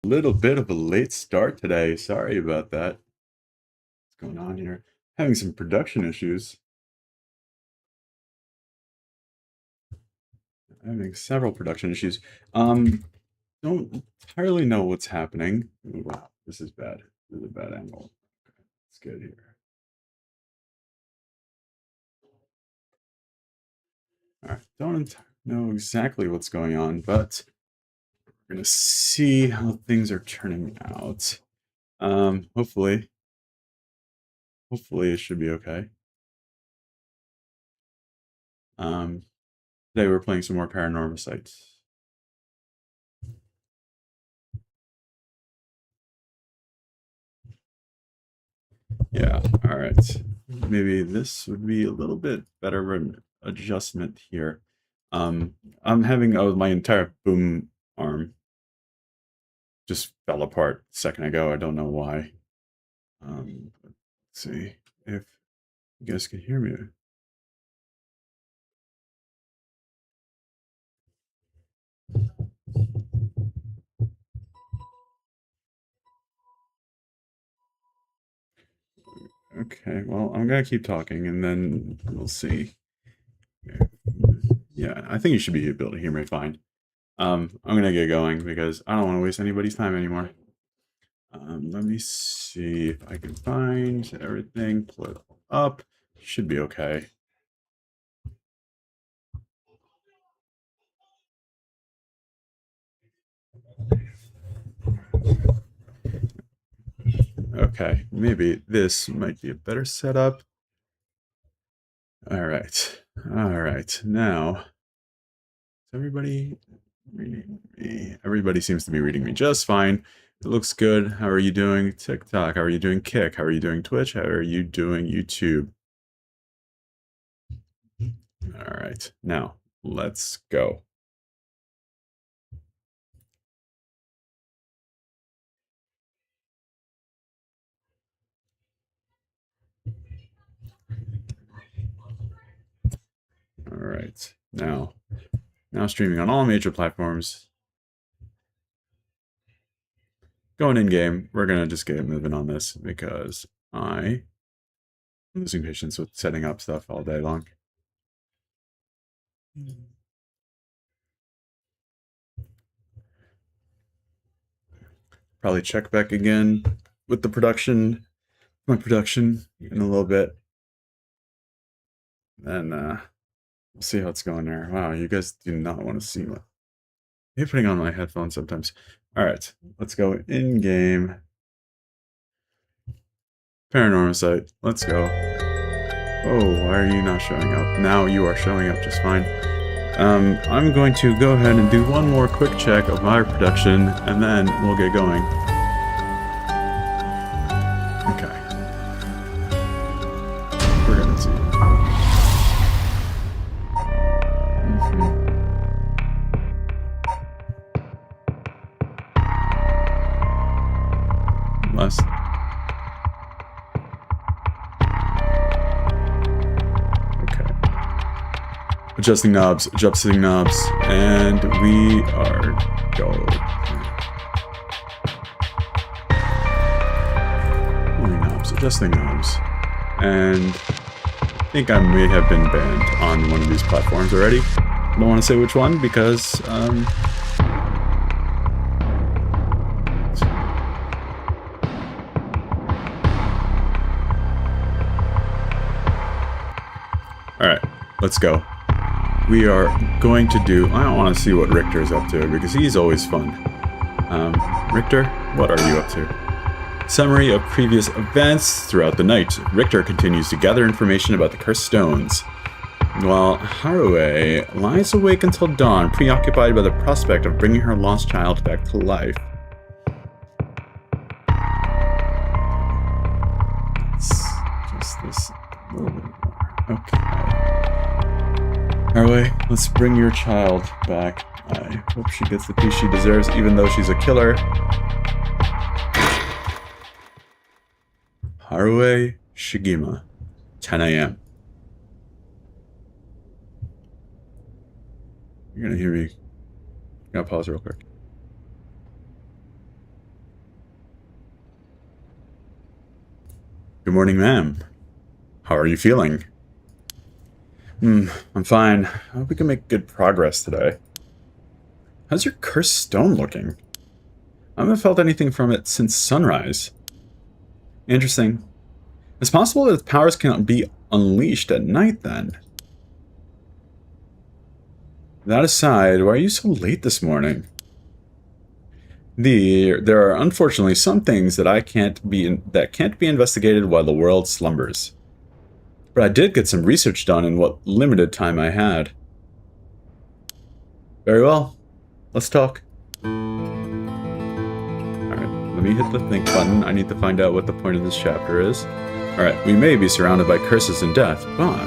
Little bit of a late start today. Sorry about that. What's going on here? Having some production issues. Having several production issues. Don't entirely know what's happening. Ooh, wow, this is bad. This is a bad angle. Let's get here. All right. Don't know exactly what's going on, but we're gonna see how things are turning out. Hopefully it should be okay. Um, Today we're playing some more Paranormasight. Yeah, all right. Maybe this would be a little bit better of an adjustment here. I'm having my entire boom arm just fell apart a second ago. I don't know why. Let's see if you guys can hear me. Okay, well, I'm gonna keep talking and then we'll see. Yeah, I think you should be able to hear me fine. I'm gonna get going because I don't want to waste anybody's time anymore. Let me see if I can find everything, pull it up. Should be okay. Okay, maybe this might be a better setup. All right. All right. Now, is everybody reading me? Everybody seems to be reading me just fine. It looks good. How are you doing, TikTok? How are you doing, Kick? How are you doing, Twitch? How are you doing, YouTube? All right. Now, let's go. All right. Now streaming on all major platforms. Going in game, we're gonna just get moving on this because I'm losing patience with setting up stuff all day long. Probably check back again with the production, my production in a little bit. And we'll see how it's going there. Wow, you guys do not want to see me. I'm putting on my headphones sometimes. All right, let's go in game. Paranormasight, let's go. Oh, why are you not showing up? Now you are showing up just fine. I'm going to go ahead and do one more quick check of my production, and then we'll get going. Okay. We're gonna see. Less. Adjusting knobs, and we are go. Pulling knobs, adjusting knobs, and I think I may have been banned on one of these platforms already. I don't want to say which one because all right, let's go. We are going to do. I don't want to see what Richter is up to because he's always fun. Richter, what are you up to? Summary of previous events throughout the night. Richter continues to gather information about the cursed stones, while Haruo lies awake until dawn, preoccupied by the prospect of bringing her lost child back to life. Just this a little bit more. Okay. Haruo, let's bring your child back. I hope she gets the peace she deserves, even though she's a killer. Haruo Shigima, 10 a.m. You're gonna hear me. I'm gonna pause real quick. Good morning, ma'am. How are you feeling? I'm fine. I hope we can make good progress today. How's your cursed stone looking? I haven't felt anything from it since sunrise. Interesting. It's possible that its powers cannot be unleashed at night, then. That aside, why are you so late this morning? There are unfortunately some things that can't be investigated while the world slumbers. But I did get some research done in what limited time I had. Very well. Let's talk. Alright, let me hit the think button. I need to find out what the point of this chapter is. Alright, we may be surrounded by curses and death, but...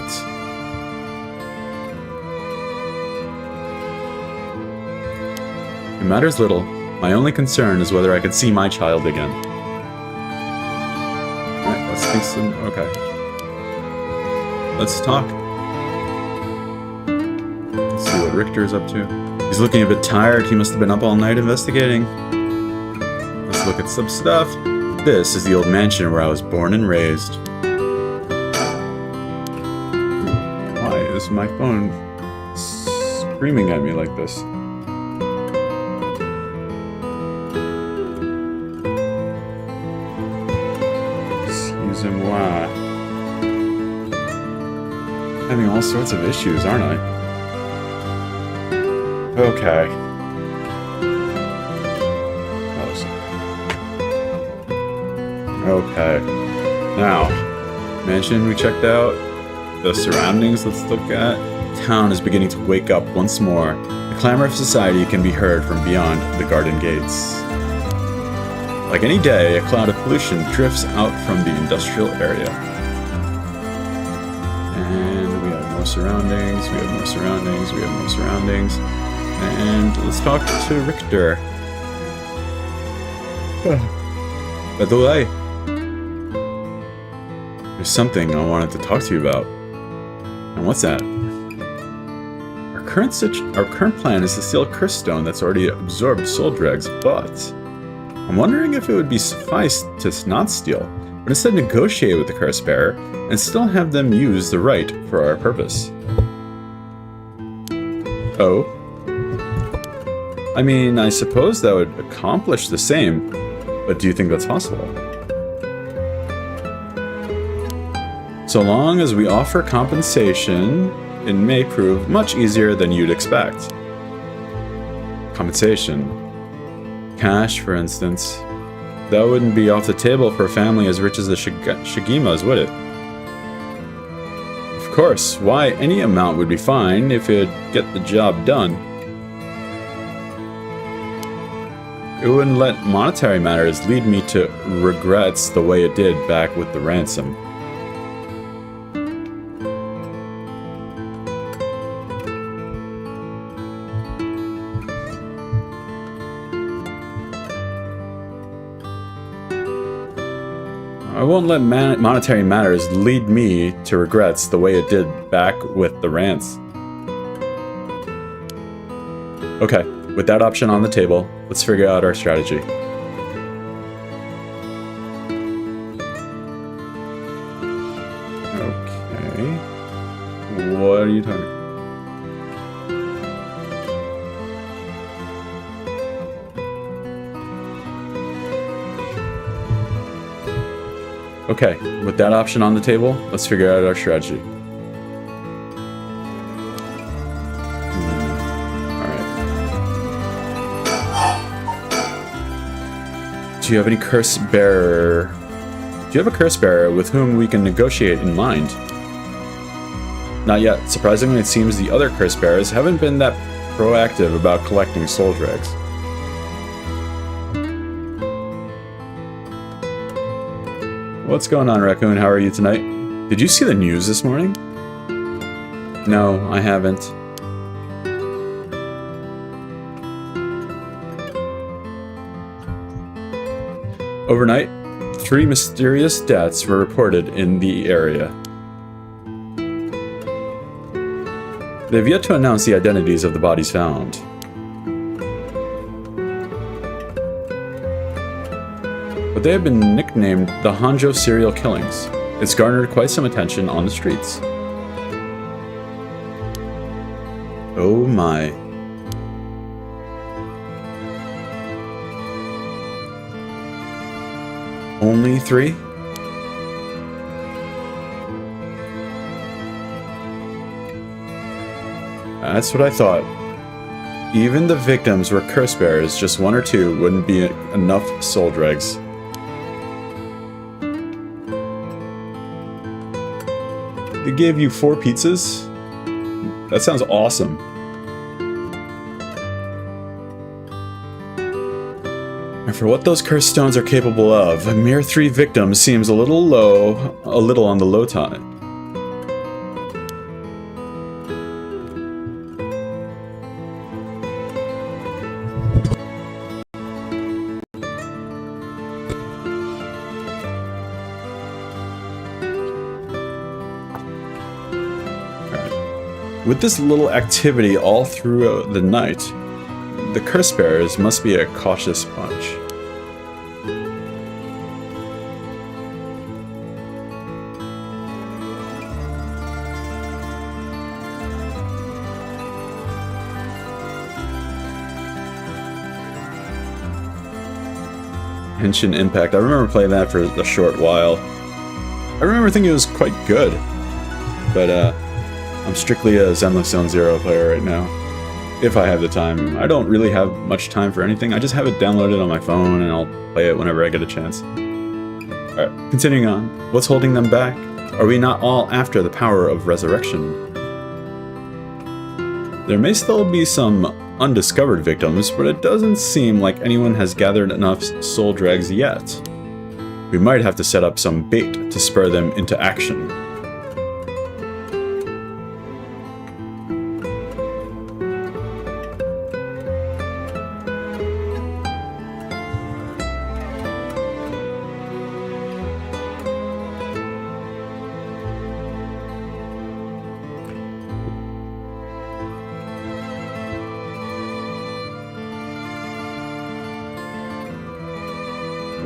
it matters little. My only concern is whether I can see my child again. Alright, let's think some... okay. Let's talk. Let's see what Richter's up to. He's looking a bit tired. He must have been up all night investigating. Let's look at some stuff. This is the old mansion where I was born and raised. Why is my phone screaming at me like this? Excusez-moi. Having all sorts of issues, aren't I? Okay. Okay. Now, mansion we checked out. The surroundings, let's look at. Town is beginning to wake up once more. The clamor of society can be heard from beyond the garden gates. Like any day, a cloud of pollution drifts out from the industrial area. And we have more surroundings, we have more surroundings, we have more surroundings. And let's talk to Richter. By the way, there's something I wanted to talk to you about. And what's that? Our current plan is to steal a curse stone that's already absorbed soul dregs, but I'm wondering if it would be suffice to not steal, but instead negotiate with the curse bearer and still have them use the right for our purpose. Oh? I mean, I suppose that would accomplish the same, but do you think that's possible? So long as we offer compensation, it may prove much easier than you'd expect. Compensation. Cash, for instance. That wouldn't be off the table for a family as rich as the Shigimas, would it? Of course, why, any amount would be fine if it'd get the job done. It wouldn't let monetary matters lead me to regrets the way it did back with the ransom. I won't let monetary matters lead me to regrets the way it did back with the rants. Okay, with that option on the table, let's figure out our strategy. Okay. What are you talking about? Okay, with that option on the table, let's figure out our strategy. Alright. Do you have any curse bearer? Do you have a curse bearer with whom we can negotiate in mind? Not yet. Surprisingly, it seems the other curse bearers haven't been that proactive about collecting soul dregs. What's going on, Raccoon? How are you tonight? Did you see the news this morning? No, I haven't. Overnight, 3 mysterious deaths were reported in the area. They've yet to announce the identities of the bodies found. but they have been nicknamed the Honjo serial killings. It's garnered quite some attention on the streets. Oh my. Only 3? That's what I thought. Even the victims were curse bearers, just 1 or 2 wouldn't be enough soul dregs. They gave you 4 pizzas? That sounds awesome. And for what those cursed stones are capable of, a mere 3 victims seems a little on the low tide. With this little activity all throughout the night, the curse bearers must be a cautious bunch. Henshin Impact. I remember playing that for a short while. I remember thinking it was quite good, but I'm strictly a Zenless Zone Zero player right now. If I have the time. I don't really have much time for anything. I just have it downloaded on my phone and I'll play it whenever I get a chance. Alright, continuing on. What's holding them back? Are we not all after the power of resurrection? There may still be some undiscovered victims, but it doesn't seem like anyone has gathered enough soul dregs yet. We might have to set up some bait to spur them into action.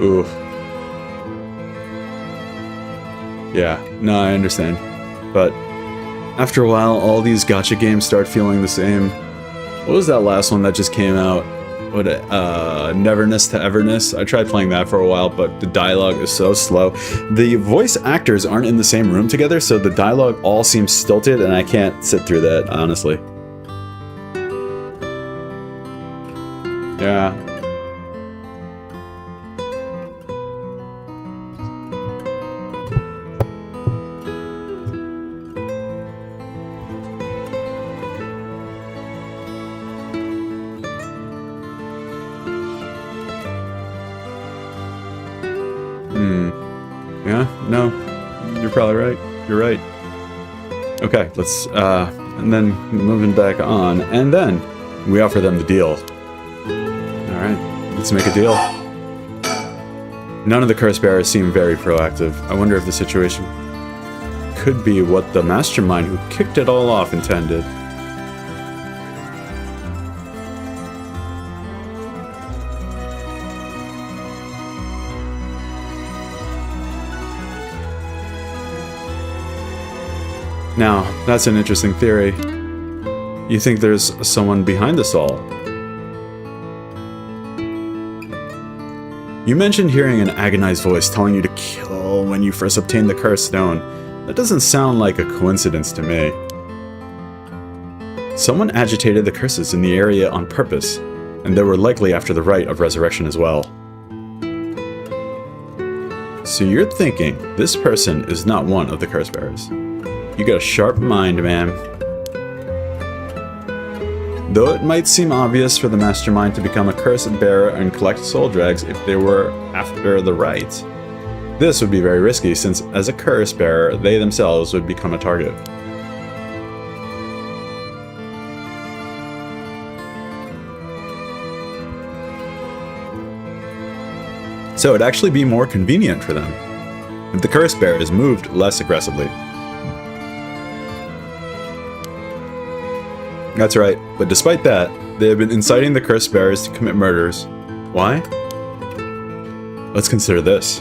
Oof. Yeah, no, I understand. But after a while, all these gacha games start feeling the same. What was that last one that just came out? What, Neverness to Everness? I tried playing that for a while, but the dialogue is so slow. The voice actors aren't in the same room together, so the dialogue all seems stilted, and I can't sit through that, honestly. Yeah. Yeah, no, you're probably right. You're right. Okay, let's, and then moving back on, and then we offer them the deal. Alright, let's make a deal. None of the curse bearers seem very proactive. I wonder if the situation could be what the mastermind who kicked it all off intended. Now, that's an interesting theory. You think there's someone behind this all? You mentioned hearing an agonized voice telling you to kill when you first obtained the cursed stone. That doesn't sound like a coincidence to me. Someone agitated the curses in the area on purpose, and they were likely after the rite of resurrection as well. So you're thinking this person is not one of the curse bearers. You got a sharp mind, man. Though it might seem obvious for the mastermind to become a curse bearer and collect soul dregs if they were after the rite, this would be very risky since as a curse bearer, they themselves would become a target. So it'd actually be more convenient for them if the curse bearers moved less aggressively. That's right, but despite that, they have been inciting the curse bearers to commit murders. Why? Let's consider this.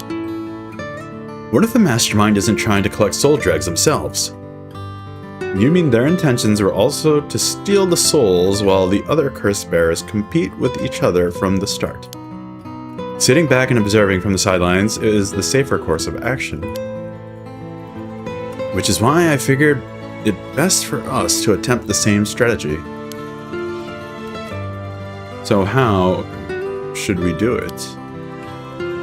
What if the mastermind isn't trying to collect soul dregs themselves? You mean their intentions were also to steal the souls while the other curse bearers compete with each other from the start? Sitting back and observing from the sidelines is the safer course of action. Which is why I figured it best for us to attempt the same strategy. So how should we do it?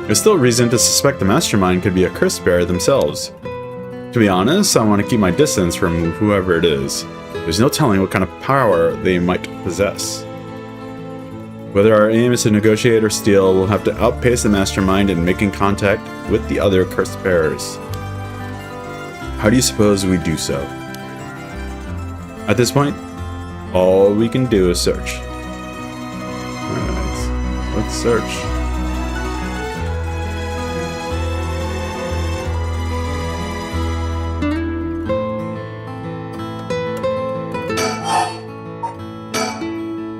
There's still reason to suspect the mastermind could be a curse bearer themselves. To be honest, I want to keep my distance from whoever it is. There's no telling what kind of power they might possess. Whether our aim is to negotiate or steal, we'll have to outpace the mastermind in making contact with the other curse bearers. How do you suppose we do so? At this point, all we can do is search. Alright, let's search.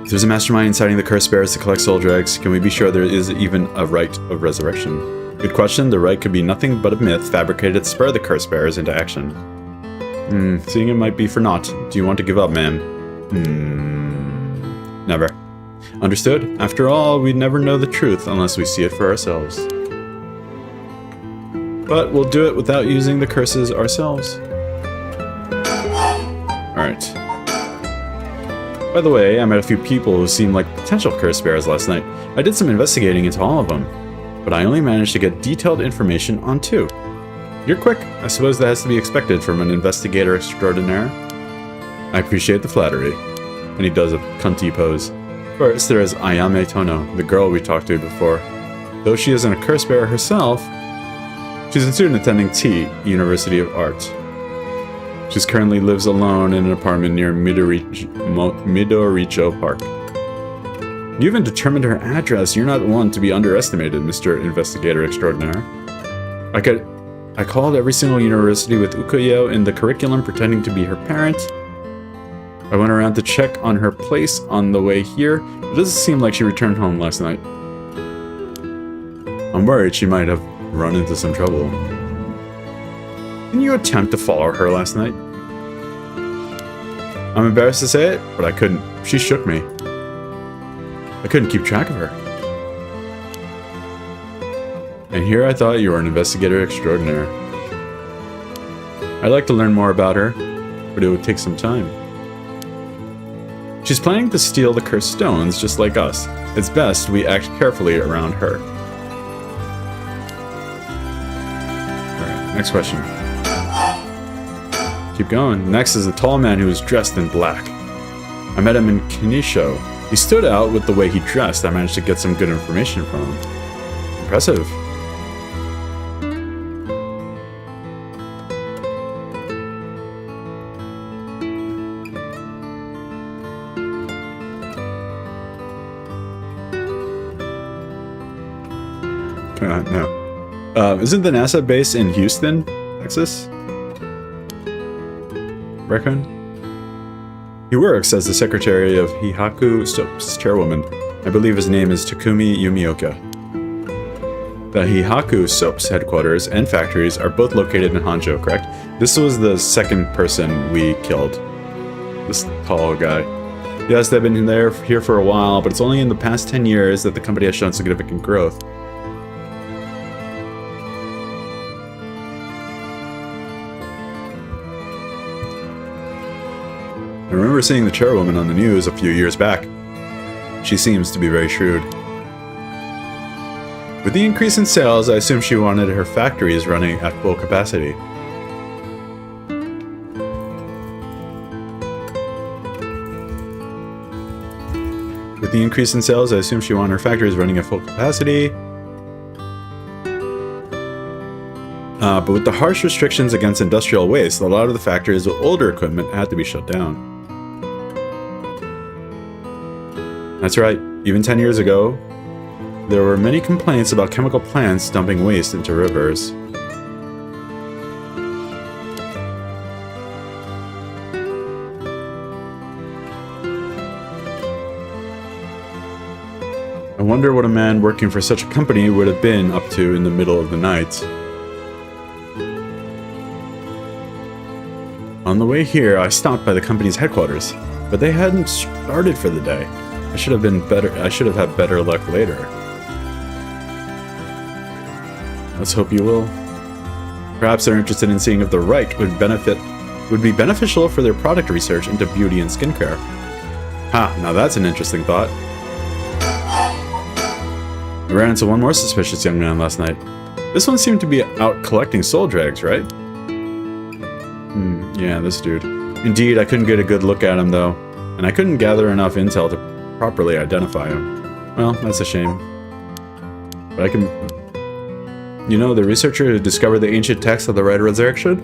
If there's a mastermind inciting the curse bearers to collect soul dregs, can we be sure there is even a rite of resurrection? Good question. The rite could be nothing but a myth fabricated to spur the curse bearers into action. Seeing it might be for naught. Do you want to give up, ma'am? Never. Understood? After all, we never know the truth unless we see it for ourselves. But we'll do it without using the curses ourselves. Alright. By the way, I met a few people who seemed like potential curse bearers last night. I did some investigating into all of them, but I only managed to get detailed information on 2. You're quick. I suppose that has to be expected from an investigator extraordinaire. I appreciate the flattery. And he does a cunty pose. First, there is Ayame Tono, the girl we talked to before. Though she isn't a curse bearer herself, she's a student attending T, University of Art. She currently lives alone in an apartment near Midoricho Park. You even determined her address. You're not one to be underestimated, Mr. Investigator Extraordinaire. I called every single university with Ukoyo in the curriculum pretending to be her parent. I went around to check on her place on the way here. It doesn't seem like she returned home last night. I'm worried she might have run into some trouble. Didn't you attempt to follow her last night? I'm embarrassed to say it, but I couldn't. She shook me. I couldn't keep track of her. And here I thought you were an investigator extraordinaire. I'd like to learn more about her, but it would take some time. She's planning to steal the cursed stones just like us. It's best we act carefully around her. Alright, next question. Keep going. Next is a tall man who was dressed in black. I met him in Kinisho. He stood out with the way he dressed. I managed to get some good information from him. Impressive. No. Isn't the NASA base in Houston, Texas? Raccoon? He works as the secretary of Hihaku Soap's chairwoman. I believe his name is Takumi Yumioka. The Hihaku Soap's headquarters and factories are both located in Honjo, correct? This was the second person we killed. This tall guy. Yes, they've been here for a while, but it's only in the past 10 years that the company has shown significant growth. I remember seeing the chairwoman on the news a few years back. She seems to be very shrewd. With the increase in sales, I assume she wanted her factories running at full capacity. With the increase in sales, I assume she wanted her factories running at full capacity. But with the harsh restrictions against industrial waste, a lot of the factories with older equipment had to be shut down. That's right, even 10 years ago, there were many complaints about chemical plants dumping waste into rivers. I wonder what a man working for such a company would have been up to in the middle of the night. On the way here, I stopped by the company's headquarters, but they hadn't started for the day. I should have had better luck later. Let's hope you will. Perhaps they're interested in seeing if the Reich would be beneficial for their product research into beauty and skincare. Ha, now that's an interesting thought. I ran into one more suspicious young man last night. This one seemed to be out collecting soul drags, right? Yeah, this dude. Indeed, I couldn't get a good look at him, though, and I couldn't gather enough intel to properly identify him. Well, that's a shame. But I can... You know, the researcher who discovered the ancient text of the Red Resurrection?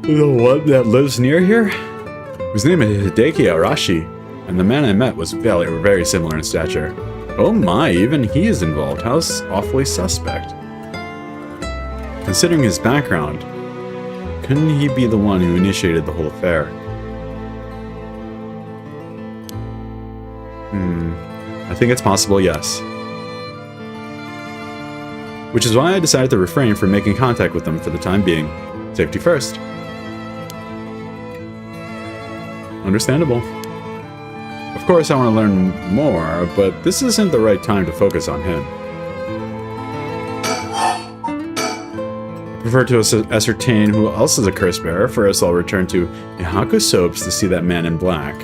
The one that lives near here? His name is Hideki Arashi, and the man I met was very similar in stature. Oh my, even he is involved. How awfully suspect. Considering his background, couldn't he be the one who initiated the whole affair? I think it's possible, yes. Which is why I decided to refrain from making contact with them for the time being. Safety first. Understandable. Of course, I want to learn more, but this isn't the right time to focus on him. I prefer to ascertain who else is a curse bearer. First, I'll return to Ihaku Soaps to see that man in black.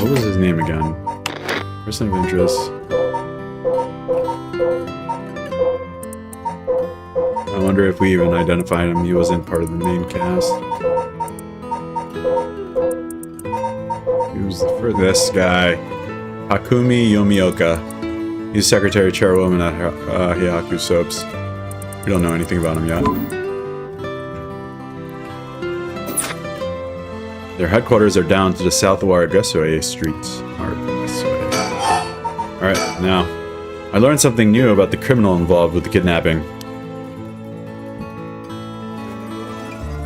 What was his name again? Person of interest. I wonder if we even identified him. He wasn't part of the main cast. He was for this guy. Hakumi Yomioka. He's secretary chairwoman at Hihaku Soaps. We don't know anything about him yet. Their headquarters are down to the south of Aragasue streets. Alright, now. I learned something new about the criminal involved with the kidnapping.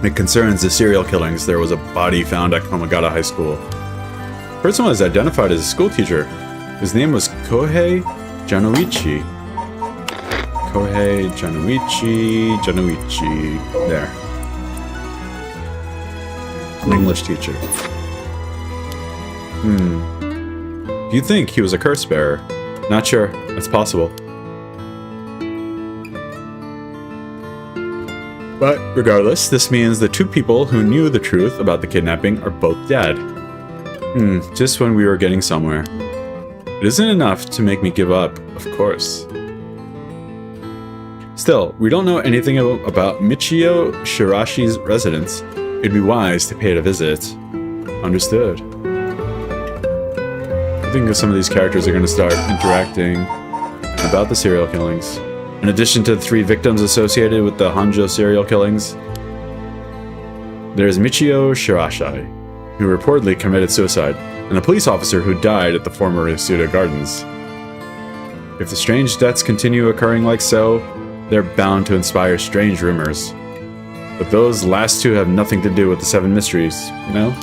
It concerns the serial killings. There was a body found at Komagata High School. The person was identified as a schoolteacher. His name was Kohei Janoichi. Kohei Janoichi. There. An English teacher. Do you think he was a curse bearer? Not sure. That's possible. But regardless, this means the two people who knew the truth about the kidnapping are both dead. Just when we were getting somewhere. It isn't enough to make me give up, of course. Still, we don't know anything about Michio Shirashi's residence. It'd be wise to pay it a visit. Understood. I think some of these characters are going to start interacting about the serial killings. In addition to the 3 victims associated with the Honjo serial killings, there's Michio Shirashi, who reportedly committed suicide, and the police officer who died at the former Yasuda Gardens. If the strange deaths continue occurring like so, they're bound to inspire strange rumors. But those last 2 have nothing to do with the 7 mysteries, no?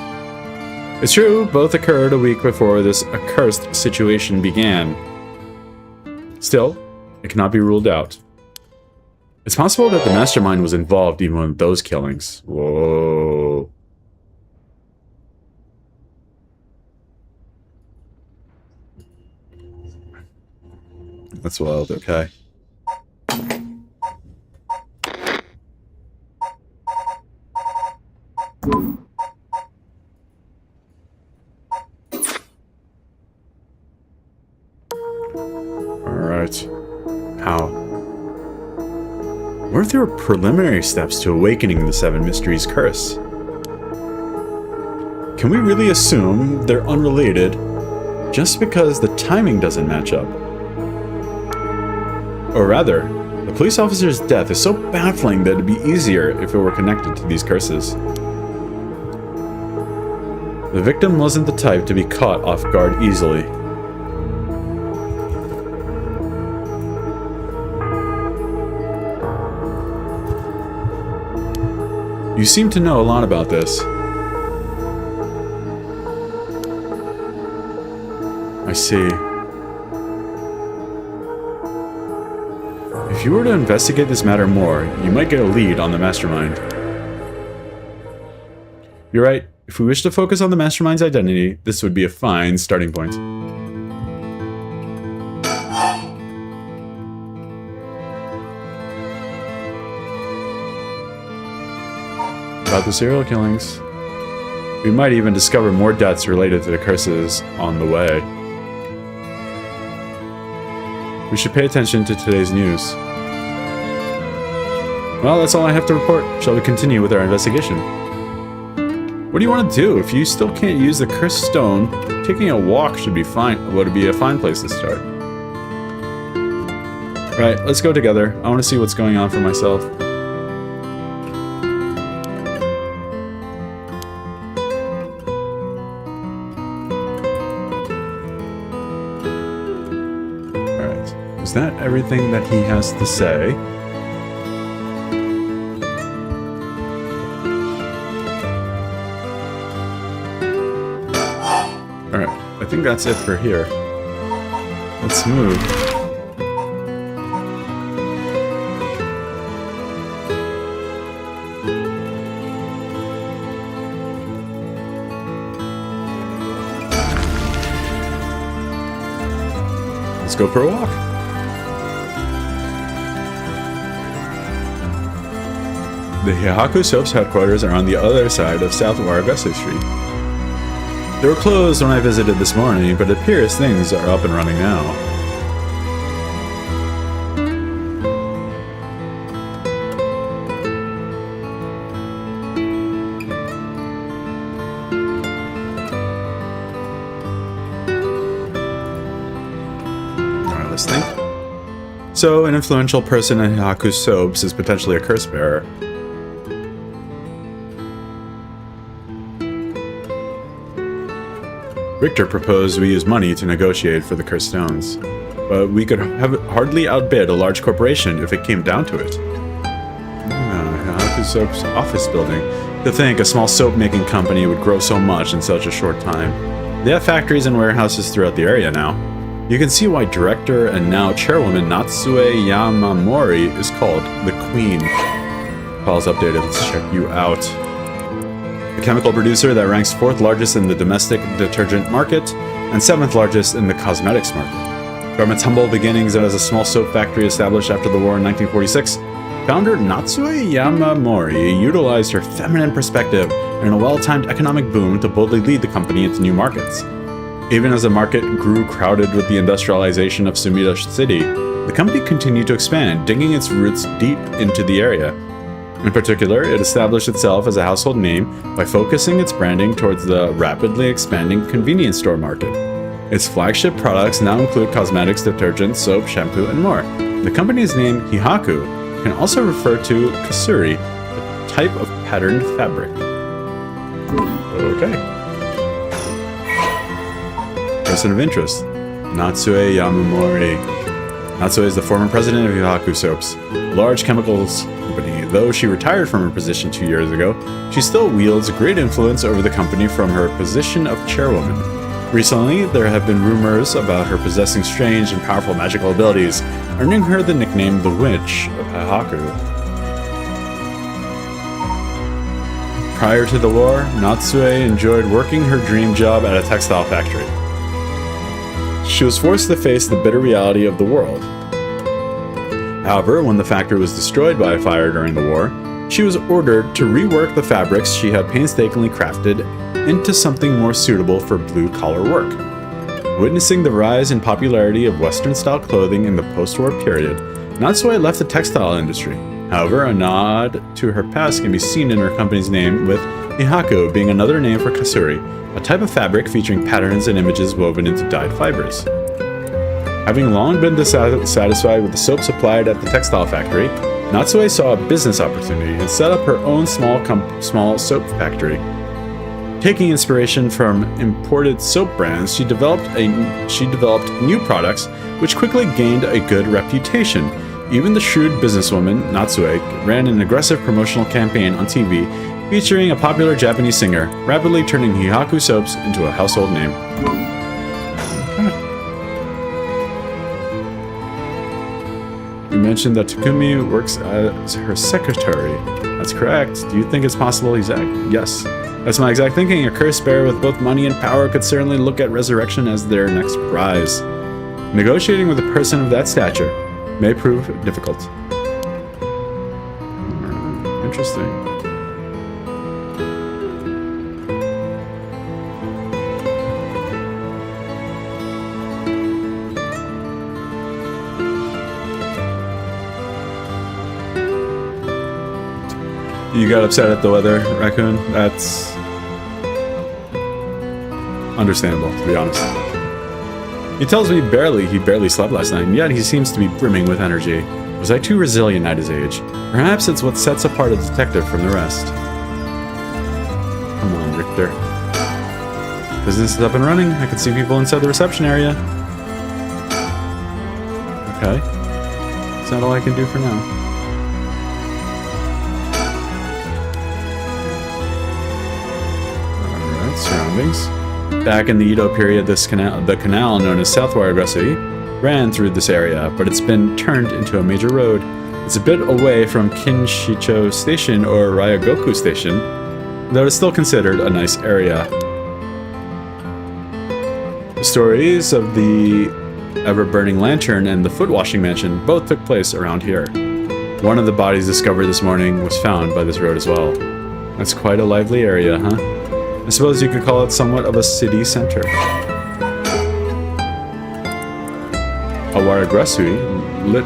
It's true, both occurred a week before this accursed situation began. Still, it cannot be ruled out. It's possible that the mastermind was involved even with those killings. Whoa. That's wild, okay. Alright. How? What if there were preliminary steps to awakening the 7 Mysteries curse? Can we really assume they're unrelated just because the timing doesn't match up? Or rather, the police officer's death is so baffling that it'd be easier if it were connected to these curses. The victim wasn't the type to be caught off guard easily. You seem to know a lot about this. I see. If you were to investigate this matter more, you might get a lead on the mastermind. You're right. If we wish to focus on the mastermind's identity, this would be a fine starting point. About the serial killings. We might even discover more deaths related to the curses on the way. We should pay attention to today's news. Well, that's all I have to report. Shall we continue with our investigation? What do you want to do? If you still can't use the cursed stone, taking a walk should be fine. Would be a fine place to start. Right, let's go together. I want to see what's going on for myself. Alright, is that everything that he has to say? I think that's it for here. Let's move. Let's go for a walk. The Hihaku Soap's headquarters are on the other side of South Waragase Street. They were closed when I visited this morning, but it appears things are up and running now. Alright, let's think. So, an influential person in Hihaku Soaps is potentially a curse bearer. Richter proposed we use money to negotiate for the cursed stones, but we could hardly outbid a large corporation if it came down to it. Hihaku Soap's office building. To think a small soap-making company would grow so much in such a short time. They have factories and warehouses throughout the area now. You can see why director and now chairwoman Natsue Yamamori is called the Queen. Files updated, let's check you out. A chemical producer that ranks 4th largest in the domestic detergent market and 7th largest in the cosmetics market. From its humble beginnings as a small soap factory established after the war in 1946, founder Natsue Yamamori utilized her feminine perspective and a well-timed economic boom to boldly lead the company into new markets. Even as the market grew crowded with the industrialization of Sumida City, the company continued to expand, digging its roots deep into the area. In particular, it established itself as a household name by focusing its branding towards the rapidly expanding convenience store market. Its flagship products now include cosmetics, detergent, soap, shampoo, and more. The company's name, Hihaku, can also refer to kasuri, a type of patterned fabric. Okay. Person of interest, Natsue Yamamori. Natsue is the former president of Hihaku Soaps, a large chemicals company. Though she retired from her position 2 years ago, she still wields great influence over the company from her position of chairwoman. Recently, there have been rumors about her possessing strange and powerful magical abilities, earning her the nickname the Witch of Hihaku. Prior to the war, Natsue enjoyed working her dream job at a textile factory. She was forced to face the bitter reality of the world. However, when the factory was destroyed by a fire during the war, she was ordered to rework the fabrics she had painstakingly crafted into something more suitable for blue-collar work. Witnessing the rise in popularity of Western-style clothing in the post-war period, Natsue left the textile industry. However, a nod to her past can be seen in her company's name, with Hihaku being another name for kasuri, a type of fabric featuring patterns and images woven into dyed fibers. Having long been dissatisfied with the soap supplied at the textile factory, Natsue saw a business opportunity and set up her own small soap factory. Taking inspiration from imported soap brands, she developed new products which quickly gained a good reputation. Even the shrewd businesswoman, Natsue, ran an aggressive promotional campaign on TV featuring a popular Japanese singer, rapidly turning Hihaku Soaps into a household name. We mentioned that Takumi works as her secretary. That's correct. Do you think it's possible he's... Yes. That's my exact thinking. A cursed bearer with both money and power could certainly look at resurrection as their next prize. Negotiating with a person of that stature may prove difficult. Interesting. You got upset at the weather, Raccoon? That's understandable, to be honest. He tells me he barely slept last night, and yet he seems to be brimming with energy. Was I too resilient at his age? Perhaps it's what sets apart a detective from the rest. Come on, Richter. Business is up and running. I can see people inside the reception area. Okay. That's not all I can do for now. Surroundings. Back in the Edo period, the canal known as South Waragrasui ran through this area, but it's been turned into a major road. It's a bit away from Kinshicho Station or Ryogoku Station, though it's still considered a nice area. The stories of the ever-burning lantern and the foot-washing mansion both took place around here. One of the bodies discovered this morning was found by this road as well. That's quite a lively area, huh? I suppose you could call it somewhat of a city center. A Waragrasui, lit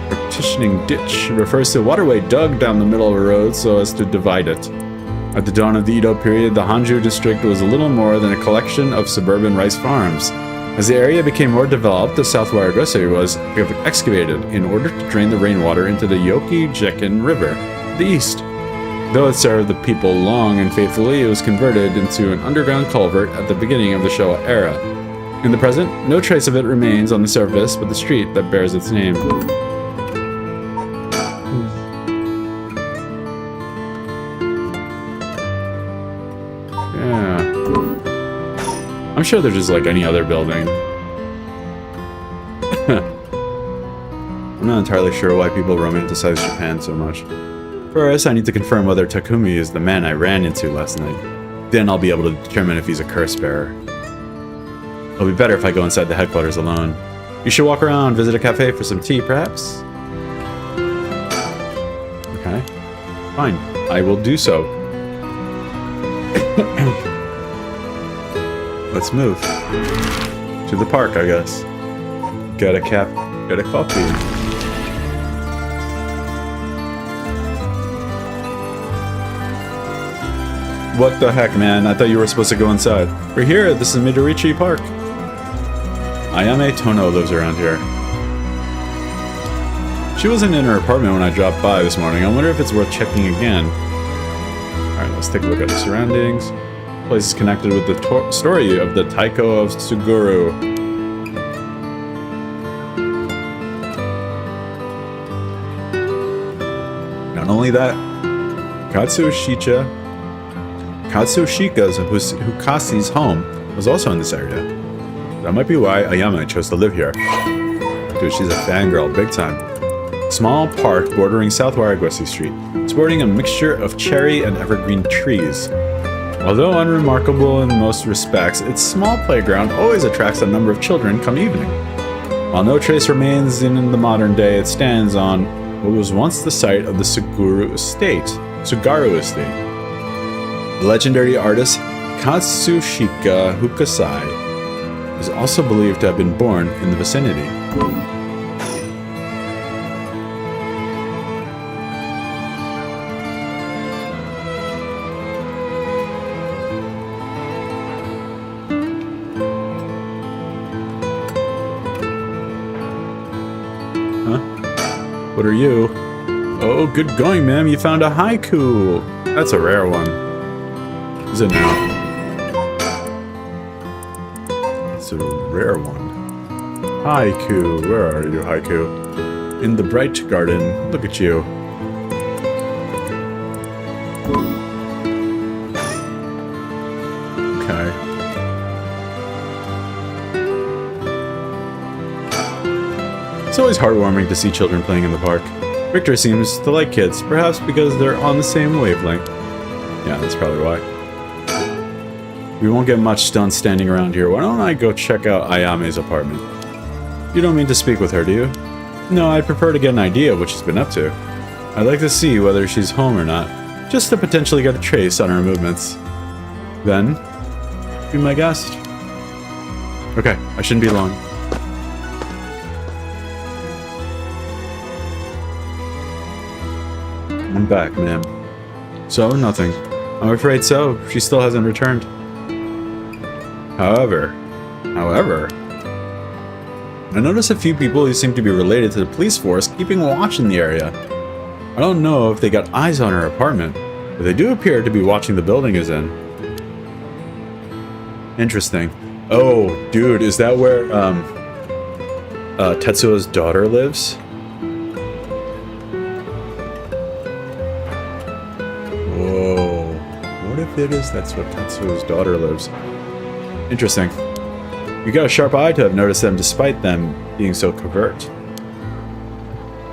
partitioning ditch, refers to a waterway dug down the middle of a road so as to divide it. At the dawn of the Edo period, the Honjo district was a little more than a collection of suburban rice farms. As the area became more developed, the South Waragrasui was excavated in order to drain the rainwater into the Yoki-Jekin River to the east. Though it served the people long and faithfully, it was converted into an underground culvert at the beginning of the Showa era. In the present, no trace of it remains on the surface but the street that bears its name. Yeah. I'm sure they're just like any other building. I'm not entirely sure why people romanticize Japan so much. First, I need to confirm whether Takumi is the man I ran into last night. Then I'll be able to determine if he's a curse bearer. It'll be better if I go inside the headquarters alone. You should walk around, visit a cafe for some tea, perhaps? Okay. Fine. I will do so. Let's move. To the park, I guess. Get a coffee. What the heck, man? I thought you were supposed to go inside. We're here. This is Midorichi Park. Ayame Tono lives around here. She wasn't in her apartment when I dropped by this morning. I wonder if it's worth checking again. Alright, let's take a look at the surroundings. The place is connected with the story of the Taiko of Tsuguru. Not only that, Katsushika's Hukasi's home was also in this area. That might be why Ayame chose to live here. Dude, she's a fangirl, big time. Small park bordering South Waragrasui Street, sporting a mixture of cherry and evergreen trees. Although unremarkable in most respects, its small playground always attracts a number of children come evening. While no trace remains in the modern day, it stands on what was once the site of the Sugaru Estate. The legendary artist Katsushika Hukasai is also believed to have been born in the vicinity. Huh? What are you? Oh, good going, ma'am. You found a haiku. That's a rare one. Is it now? It's a rare one. Haiku. Where are you, haiku? In the bright garden. Look at you. Okay. It's always heartwarming to see children playing in the park. Richter seems to like kids, perhaps because they're on the same wavelength. Yeah, that's probably why. We won't get much done standing around here. Why don't I go check out Ayame's apartment? You don't mean to speak with her, do you? No, I'd prefer to get an idea of what she's been up to. I'd like to see whether she's home or not, just to potentially get a trace on her movements. Then, be my guest. Okay, I shouldn't be long. I'm back, ma'am. So, nothing. I'm afraid so. She still hasn't returned. However, I noticed a few people who seem to be related to the police force keeping watch in the area. I don't know if they got eyes on her apartment, but they do appear to be watching the building is in. Interesting. Oh, dude, is that where, Tetsuo's daughter lives? Whoa. What if it is that's what Tetsuo's daughter lives? Interesting. You got a sharp eye to have noticed them despite them being so covert.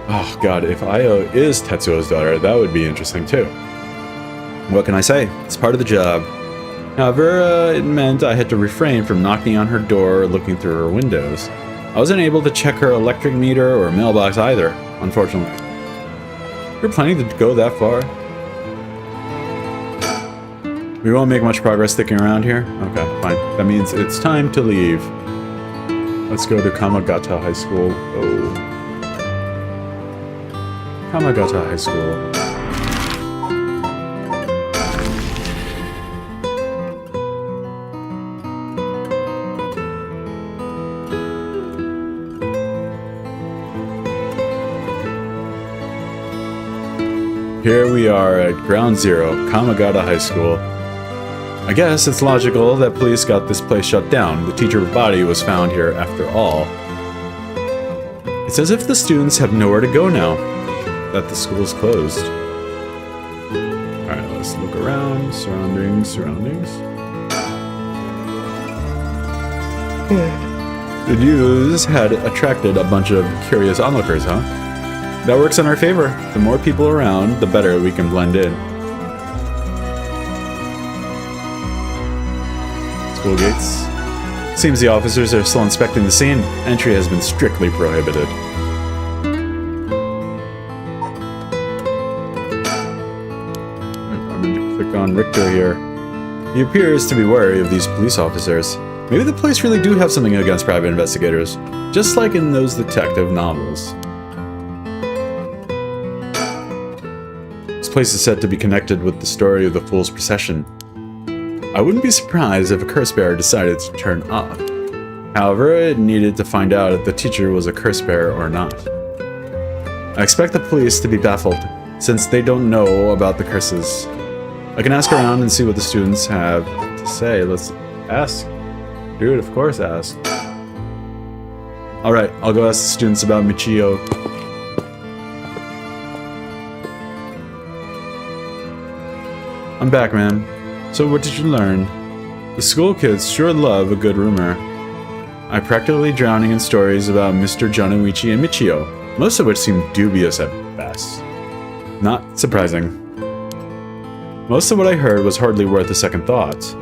Oh god, if Io is Tetsuo's daughter, that would be interesting too. What can I say? It's part of the job. However, it meant I had to refrain from knocking on her door or looking through her windows. I wasn't able to check her electric meter or mailbox either, unfortunately. You're planning to go that far? We won't make much progress sticking around here? Okay, fine. That means it's time to leave. Let's go to Kamagata High School. Oh. Kamagata High School. Here we are at Ground Zero, Kamagata High School. I guess it's logical that police got this place shut down. The teacher's body was found here after all. It's as if the students have nowhere to go now that the school is closed. Alright, let's look around. Surroundings. The news had attracted a bunch of curious onlookers, huh? That works in our favor. The more people around, the better we can blend in. School gates. Seems the officers are still inspecting the scene. Entry has been strictly prohibited. I'm going to click on Richter here. He appears to be wary of these police officers. Maybe the police really do have something against private investigators, just like in those detective novels. This place is said to be connected with the story of the Fool's Procession. I wouldn't be surprised if a curse bearer decided to turn up. However, it needed to find out if the teacher was a curse bearer or not. I expect the police to be baffled, since they don't know about the curses. I can ask around and see what the students have to say. Let's ask. Dude, of course ask. Alright, I'll go ask the students about Michio. I'm back, man. So what did you learn? The school kids sure love a good rumor. I'm practically drowning in stories about Mr. Jonoichi and Michio, most of which seem dubious at best. Not surprising. Most of what I heard was hardly worth a second thought.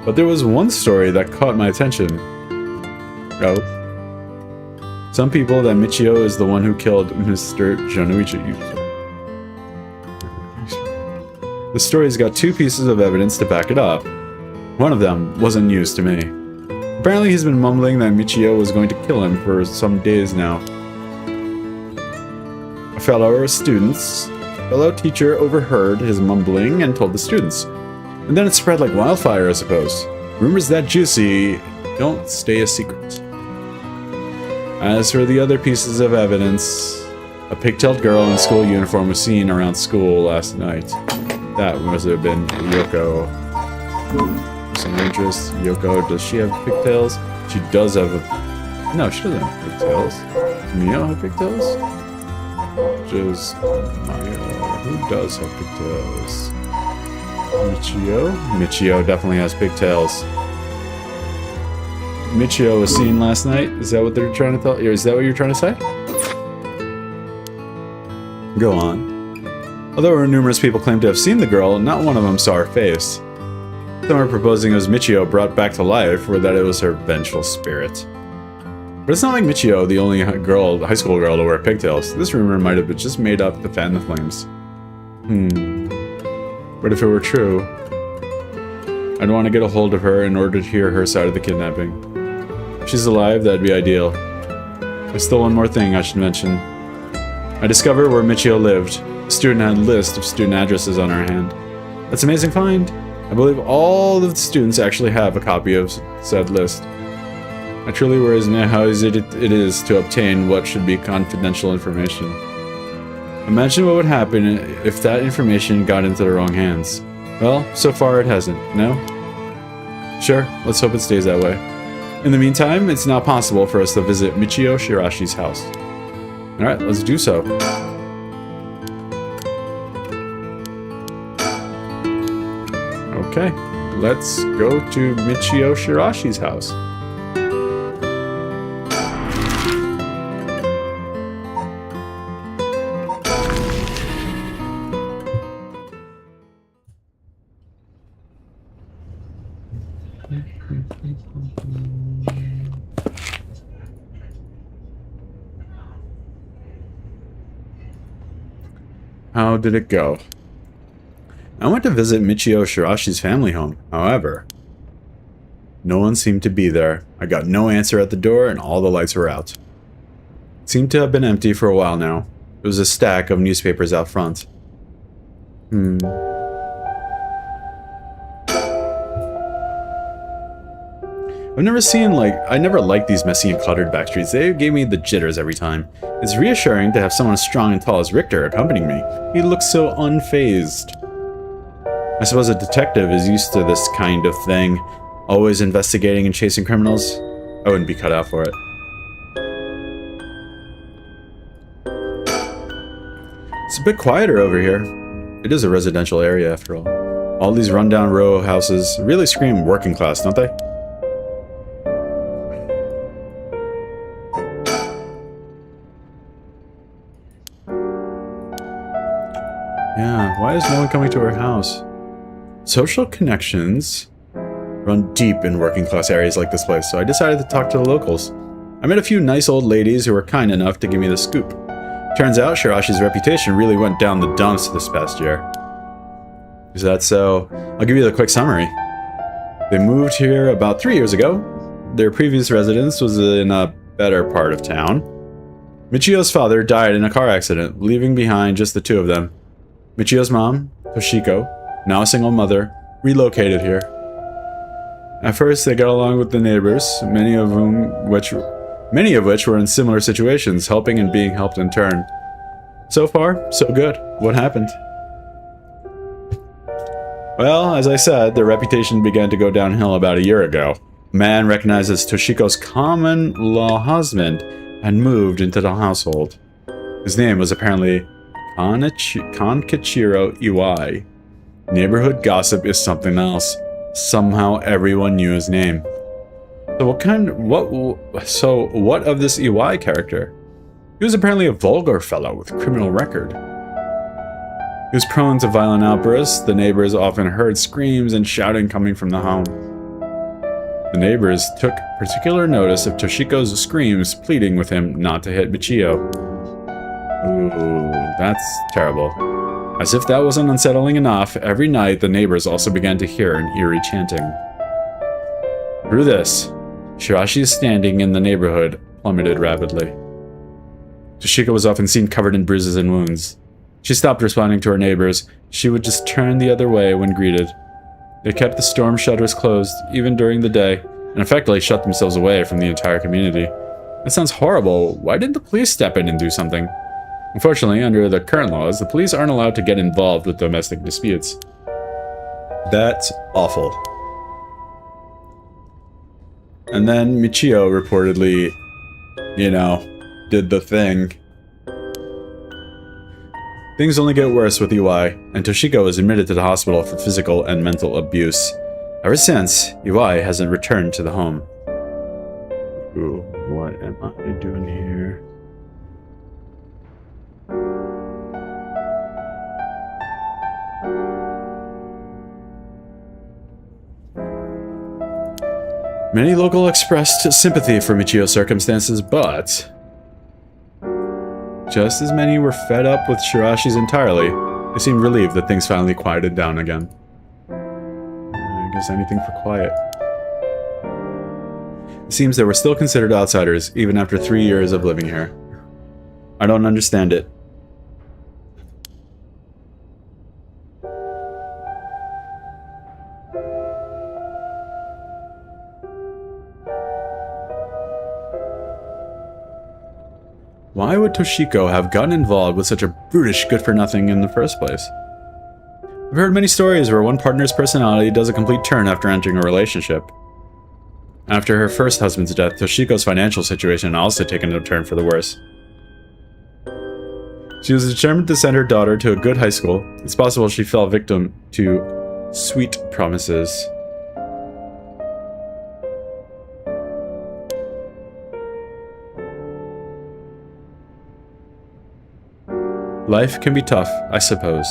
But there was one story that caught my attention. Oh. Some people that Michio is the one who killed Mr. Jonoichi. The story's got two pieces of evidence to back it up. One of them wasn't news to me. Apparently he's been mumbling that Michio was going to kill him for some days now. A fellow teacher overheard his mumbling and told the students. And then it spread like wildfire, I suppose. Rumors that juicy don't stay a secret. As for the other pieces of evidence, a pigtailed girl in school uniform was seen around school last night. That must have been Yoko. Some interest. Yoko, does she have pigtails? She does have a... No, she doesn't have pigtails. Does Mio have pigtails? Just Maya. Who does have pigtails? Michio? Michio definitely has pigtails. Michio was seen last night? Is that what they're trying to tell you? Is that what you're trying to say? Go on. Although numerous people claim to have seen the girl, not one of them saw her face. Some are proposing it was Michio brought back to life, or that it was her vengeful spirit. But it's not like Michio, the only high school girl to wear pigtails. This rumor might have been just made up to fan the flames. But if it were true, I'd want to get a hold of her in order to hear her side of the kidnapping. If she's alive, that'd be ideal. There's still one more thing I should mention. I discovered where Michio lived. The student had a list of student addresses on her hand. That's an amazing find. I believe all of the students actually have a copy of said list. I truly worries me how easy it is to obtain what should be confidential information. Imagine what would happen if that information got into the wrong hands. Well, so far it hasn't, no? Sure, let's hope it stays that way. In the meantime, it's now possible for us to visit Michio Shirashi's house. Alright, let's do so. Okay, let's go to Michio Shirashi's house. How did it go? I went to visit Michio Shirashi's family home. However, no one seemed to be there. I got no answer at the door and all the lights were out. It seemed to have been empty for a while now. There was a stack of newspapers out front. I never liked these messy and cluttered back streets. They gave me the jitters every time. It's reassuring to have someone as strong and tall as Richter accompanying me. He looks so unfazed. I suppose a detective is used to this kind of thing, always investigating and chasing criminals. I wouldn't be cut out for it. It's a bit quieter over here. It is a residential area after all. All these rundown row houses really scream working class, don't they? Yeah, why is no one coming to her house? Social connections run deep in working class areas like this place, so I decided to talk to the locals. I met a few nice old ladies who were kind enough to give me the scoop. Turns out Shirashi's reputation really went down the dumps this past year. Is that so? I'll give you the quick summary. They moved here about 3 years ago. Their previous residence was in a better part of town. Michio's father died in a car accident, leaving behind just the two of them. Michio's mom, Toshiko, now a single mother, relocated here. At first, they got along with the neighbors, many of which were in similar situations, helping and being helped in turn. So far, so good. What happened? Well, as I said, their reputation began to go downhill about a year ago. A man recognized as Toshiko's common-law husband had moved into the household. His name was apparently Kankachiro Iwai. Neighborhood gossip is something else. Somehow everyone knew his name. So what of this Iwai character? He was apparently a vulgar fellow with criminal record. He was prone to violent outbursts. The neighbors often heard screams and shouting coming from the home. The neighbors took particular notice of Toshiko's screams, pleading with him not to hit Michio. Ooh, that's terrible. As if that wasn't unsettling enough, every night the neighbors also began to hear an eerie chanting. Through this, Shirashi's standing in the neighborhood plummeted rapidly. Toshiko was often seen covered in bruises and wounds. She stopped responding to her neighbors. She would just turn the other way when greeted. They kept the storm shutters closed, even during the day, and effectively shut themselves away from the entire community. That sounds horrible. Why didn't the police step in and do something? Unfortunately, under the current laws, the police aren't allowed to get involved with domestic disputes. That's awful. And then Michio reportedly, did the thing. Things only get worse with Iwai, and Toshiko was admitted to the hospital for physical and mental abuse. Ever since, Iwai hasn't returned to the home. Ooh, what am I doing here? Many local expressed sympathy for Michio's circumstances, but just as many were fed up with Shirashi's entirely. They seemed relieved that things finally quieted down again. I guess anything for quiet. It seems they were still considered outsiders, even after 3 years of living here. I don't understand it. Why would Toshiko have gotten involved with such a brutish good-for-nothing in the first place? I've heard many stories where one partner's personality does a complete turn after entering a relationship. After her first husband's death, Toshiko's financial situation also taken a turn for the worse. She was determined to send her daughter to a good high school. It's possible she fell victim to sweet promises. Life can be tough, I suppose.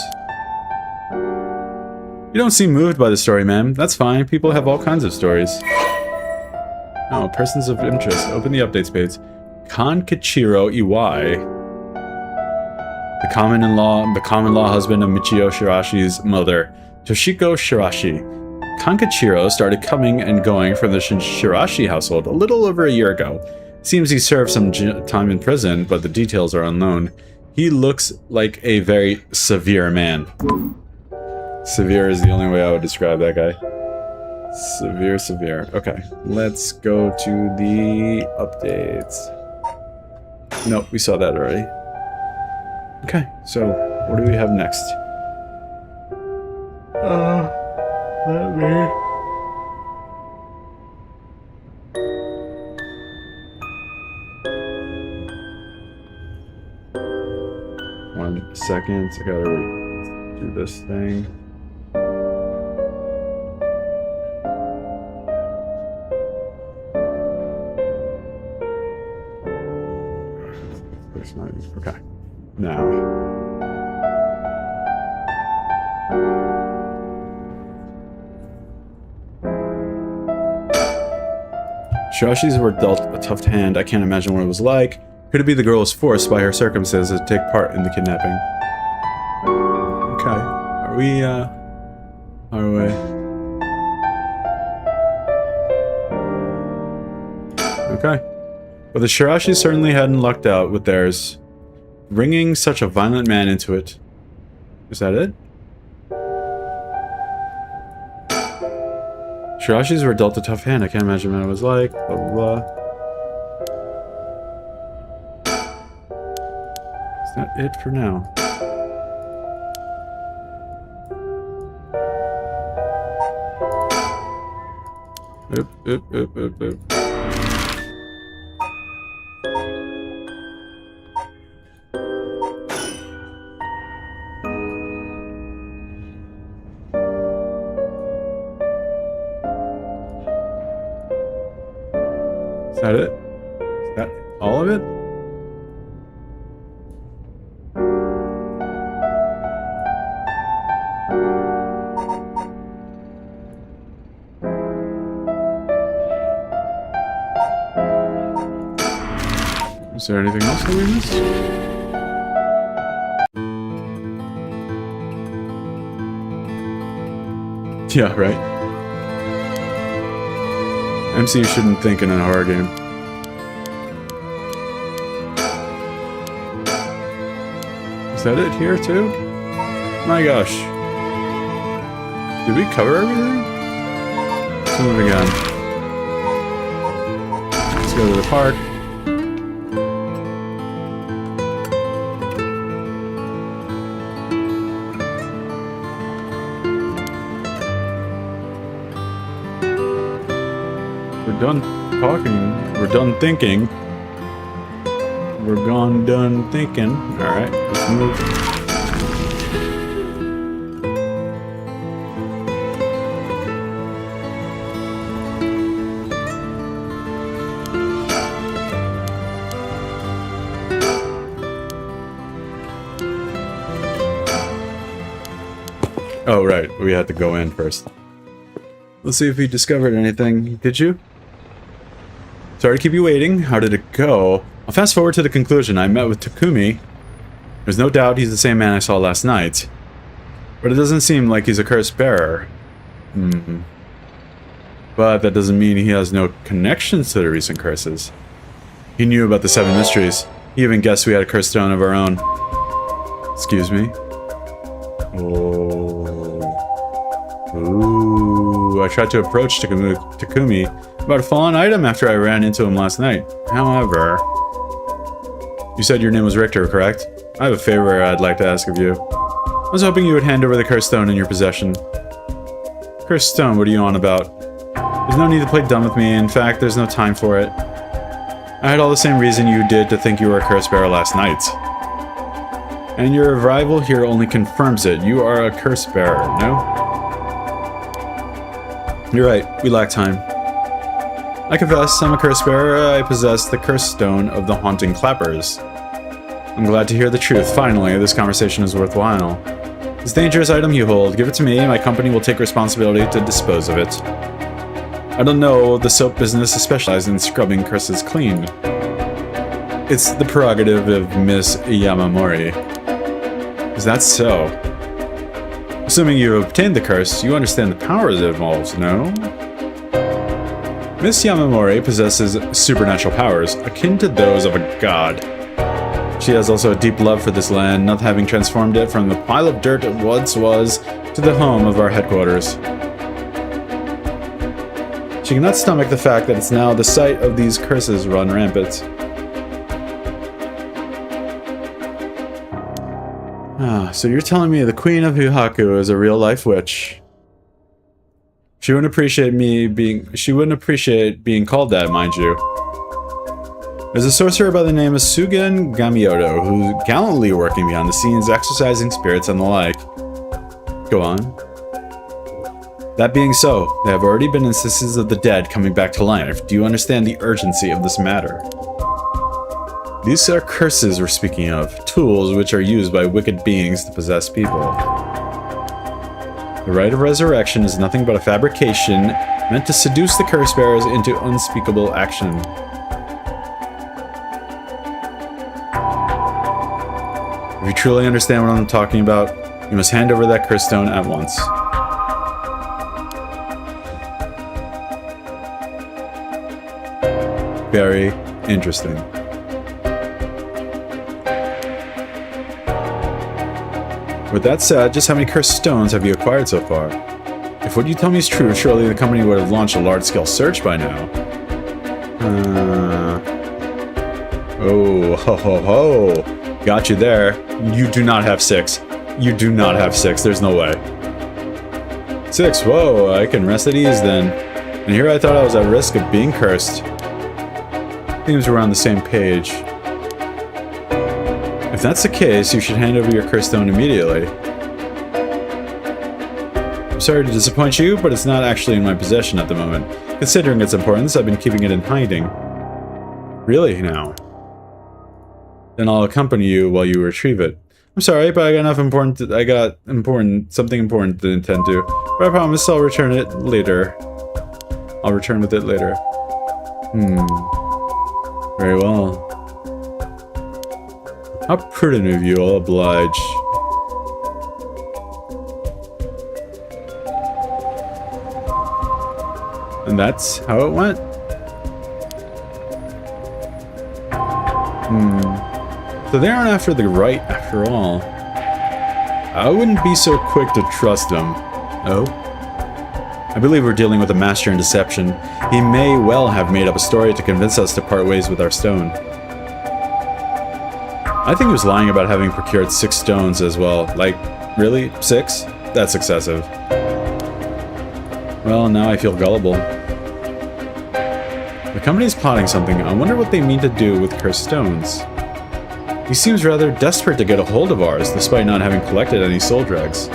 You don't seem moved by the story, ma'am. That's fine. People have all kinds of stories. Oh, persons of interest. Open the updates page. Kankichiro Iwai. The common law husband of Michio Shirashi's mother, Toshiko Shirashi. Kankichiro started coming and going from the Shirashi household a little over a year ago. Seems he served some time in prison, but the details are unknown. He looks like a very severe man. Severe is the only way I would describe that guy. Severe. Okay, let's go to the updates. Nope, we saw that already. Okay, so what do we have next? Let me... 1 second, I gotta do this thing. Okay, now. Shirashis were dealt a tough hand. I can't imagine what it was like. Could it be the girl was forced by her circumstances to take part in the kidnapping? Okay. Are we, our way? Okay. But the Shirashis certainly hadn't lucked out with theirs. Bringing such a violent man into it. Is that it? Shirashis were dealt a tough hand. I can't imagine what it was like. Blah, blah, blah. Is that it for now? Oop. Is that it? Is that all of it? Is there anything else that we missed? Yeah, right. MC shouldn't think in a horror game. Is that it here too? My gosh. Did we cover everything? Let's move again. Let's go to the park. We're done talking. We're done thinking. We're done thinking. Alright, let's move. Oh, right. We had to go in first. Let's see if we discovered anything. Did you? Sorry to keep you waiting. How did it go? I'll fast forward to the conclusion. I met with Takumi. There's no doubt he's the same man I saw last night. But it doesn't seem like he's a curse bearer. But that doesn't mean he has no connections to the recent curses. He knew about the 7 mysteries. He even guessed we had a curse stone of our own. Excuse me? Oh. Ooh. I tried to approach Takumi about a fallen item after I ran into him last night. However... You said your name was Richter, correct? I have a favor I'd like to ask of you. I was hoping you would hand over the cursed stone in your possession. Cursed stone, what are you on about? There's no need to play dumb with me. In fact, there's no time for it. I had all the same reason you did to think you were a curse bearer last night. And your arrival here only confirms it. You are a curse bearer, no? You're right, we lack time. I confess, I'm a curse bearer. I possess the cursed stone of the haunting clappers. I'm glad to hear the truth. Finally, this conversation is worthwhile. This dangerous item you hold, give it to me. My company will take responsibility to dispose of it. I don't know, the soap business is specialized in scrubbing curses clean. It's the prerogative of Miss Yamamori. Is that so? Assuming you have obtained the curse, you understand the powers it involves, no? Miss Yamamori possesses supernatural powers, akin to those of a god. She has also a deep love for this land, not having transformed it from the pile of dirt it once was to the home of our headquarters. She cannot stomach the fact that it's now the site of these curses run rampant. So you're telling me the Queen of Hihaku is a real-life witch. She wouldn't appreciate being called that, mind you. There's a sorcerer by the name of Sugen Gamioto, who's gallantly working behind the scenes, exorcising spirits and the like. Go on. That being so, there have already been instances of the dead coming back to life. Do you understand the urgency of this matter? These are curses we're speaking of, tools which are used by wicked beings to possess people. The rite of resurrection is nothing but a fabrication meant to seduce the curse bearers into unspeakable action. If you truly understand what I'm talking about, you must hand over that curse stone at once. Very interesting. With that said, just how many cursed stones have you acquired so far? If what you tell me is true, surely the company would have launched a large-scale search by now. Oh, ho ho ho. Got you there. You do not have 6. You do not have 6. There's no way. 6. Whoa, I can rest at ease then. And here I thought I was at risk of being cursed. Seems we're on the same page. If that's the case, you should hand over your curse stone immediately. I'm sorry to disappoint you, but it's not actually in my possession at the moment. Considering its importance, I've been keeping it in hiding. Really now? Then I'll accompany you while you retrieve it. I'm sorry, but I got something important to attend to. But I promise I'll return it later. I'll return with it later. Very well. How prudent of you, I'll oblige. And that's how it went. So they aren't after the right after all. I wouldn't be so quick to trust them. Oh? I believe we're dealing with a master in deception. He may well have made up a story to convince us to part ways with our stone. I think he was lying about having procured 6 stones as well. Like, really? 6? That's excessive. Well, now I feel gullible. The company's plotting something. I wonder what they mean to do with cursed stones. He seems rather desperate to get a hold of ours, despite not having collected any soul dregs.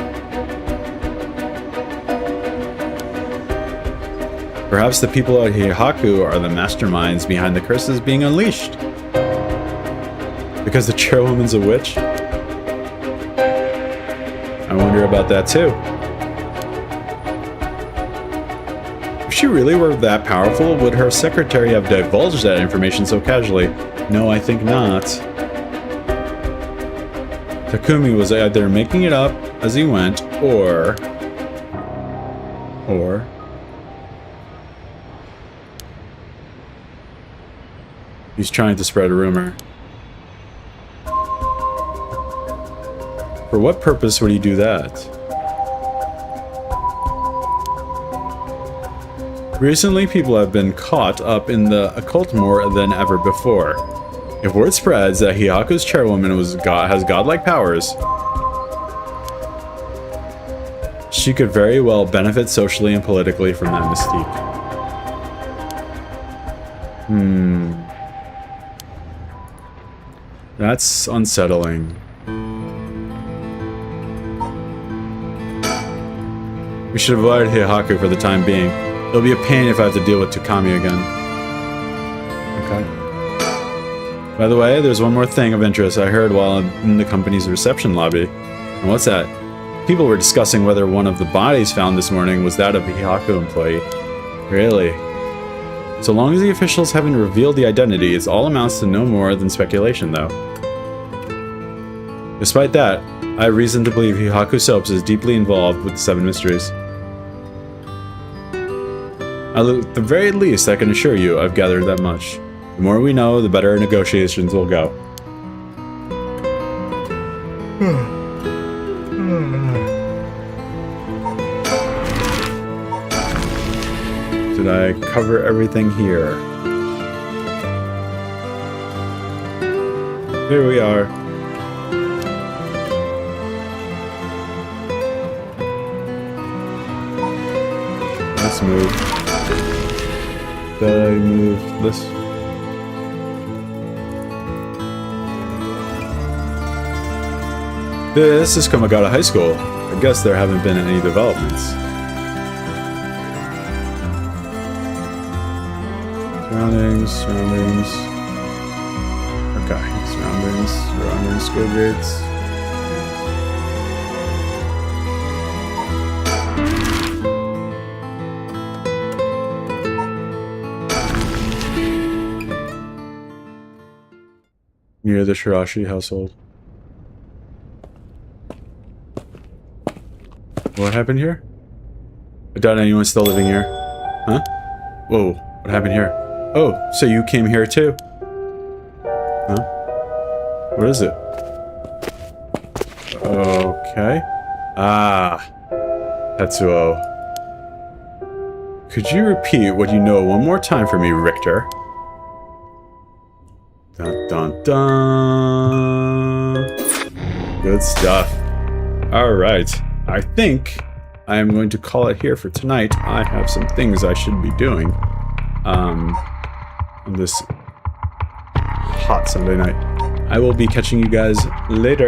Perhaps the people at Hihaku are the masterminds behind the curses being unleashed. Because the chairwoman's a witch? I wonder about that too. If she really were that powerful, would her secretary have divulged that information so casually? No, I think not. Takumi was either making it up as he went, or... he's trying to spread a rumor. For what purpose would he do that? Recently, people have been caught up in the occult more than ever before. If word spreads that Hihaku's chairwoman has godlike powers, she could very well benefit socially and politically from that mystique. That's unsettling. We should avoid Hihaku for the time being. It'll be a pain if I have to deal with Takami again. Okay. By the way, there's one more thing of interest I heard while in the company's reception lobby. And what's that? People were discussing whether one of the bodies found this morning was that of a Hihaku employee. Really? So long as the officials haven't revealed the identity, it all amounts to no more than speculation, though. Despite that, I have reason to believe Hihaku Soaps is deeply involved with the Seven Mysteries. At the very least, I can assure you I've gathered that much. The more we know, the better our negotiations will go. Did I cover everything here? Here we are. Let's move. Did I move this? This is Komagata High School. I guess there haven't been any developments. Surroundings. Okay, surroundings, school gates. Near the Shirashi household. What happened here? I doubt anyone's still living here. Huh? Whoa, what happened here? Oh, so you came here too? Huh? What is it? Okay. Ah. Tetsuo. Could you repeat what you know one more time for me, Richter? Dun dun dun. Good stuff. Alright. I think I am going to call it here for tonight. I have some things I should be doing. On this hot Sunday night. I will be catching you guys later.